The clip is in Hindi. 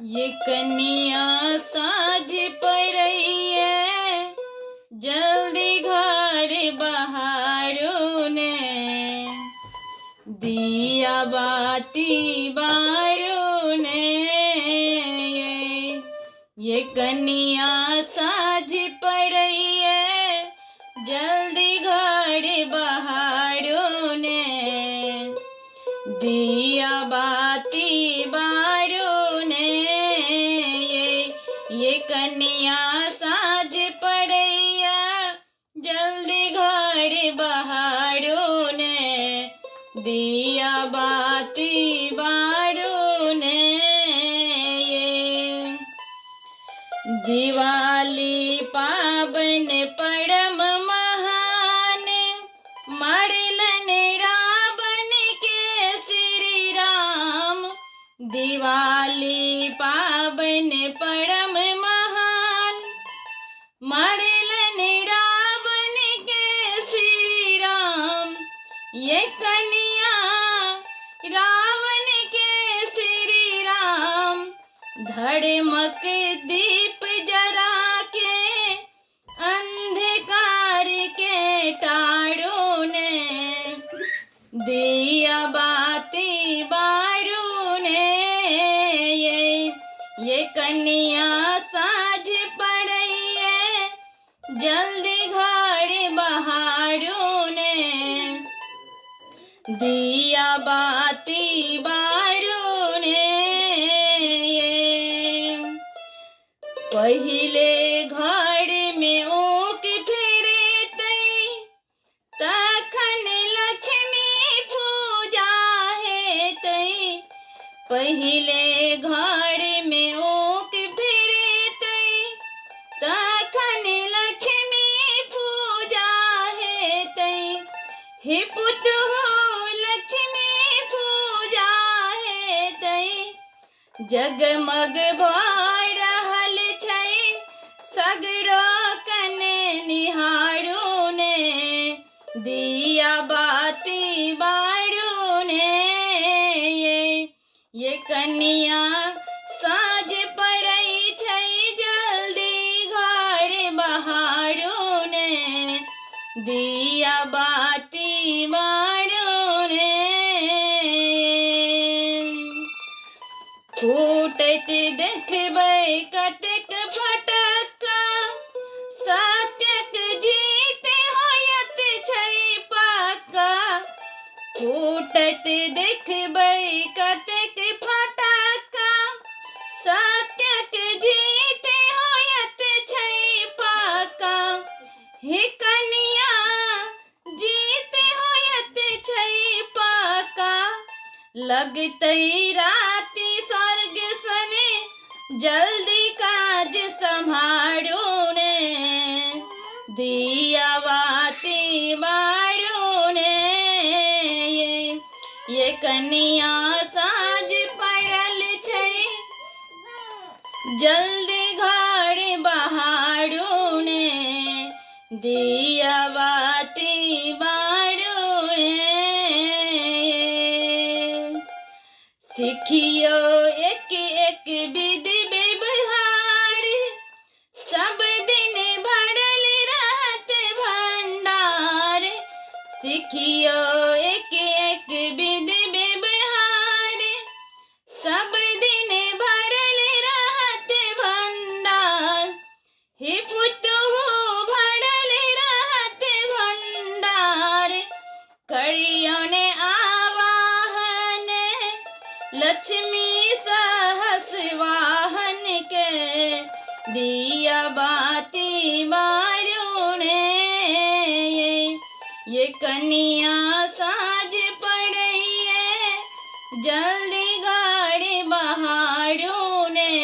ये कन्या साझ पड़ई है, जल्दी घर बहारो ने, दिया बाती बारो ने। ये कन्या साझ पड़ई है, जल्दी घर बहारो ने, दिया बाती बारो ने। ये कन्या साझ पड़ैया, जल्दी घर बहारो ने, दिया बाती बारो ने। दिवाली पावन परम महान, मारलन रावण के श्री राम। दिवाली पावन परम महान, मारलन रावण के श्री राम। ये कन्या रावण के श्री राम, धर्मक दीप जरा के, अंधकार के टारो ने, दिया बाती बारो ने। ये कन्या साझ पड़ई है, जल्दी घर बहारो ने, दिया बाती बारो ने। पहिले घर में ऊक फिरे तई, तखन लक्ष्मी पूजा है तई। पहिले घर में ऊक फिरे तई, तखन लक्ष्मी पूजा है तई। हे पुत हो लक्ष्मी पूजा है तई, जगमग भऽ रहल छै सगरो कने निहारो ने, दिया बाती बारो ने। ये कन्या साझ पड़ई छै, जल्दी घर बहारो ने, दिया बाती बारो ने। फूटत देखबै कतेक फटक्का, सत्यक जीत होयत छै पक्का। फूटत देखबै कतेक फटक्का, सत्यक जीत होयत छै पक्का। हे कन्या जीत होयत छै पक्का, लगतै राति स्वर्ग सने, जल्दी काज संभारो ने, दिया बाती बारो ने। ये कन्या साझ पड़ल छै, जल्दी घर बहारो ने, दिया बाती बारो ने। सिखियो एक एक विधि व्यवहार, सब दिन भरल रहत भंडार। सिखियो एक एक विधि व्यवहार, सब दिन भरल रहत भंडार। हे पुत हो भरल रहत भंडार, करियो ने आवाहन लक्ष्मी सहस वाहन के, दिया बाती बारो ने। ये कन्या साझ पड़ई है, जल्दी घर बहारो ने,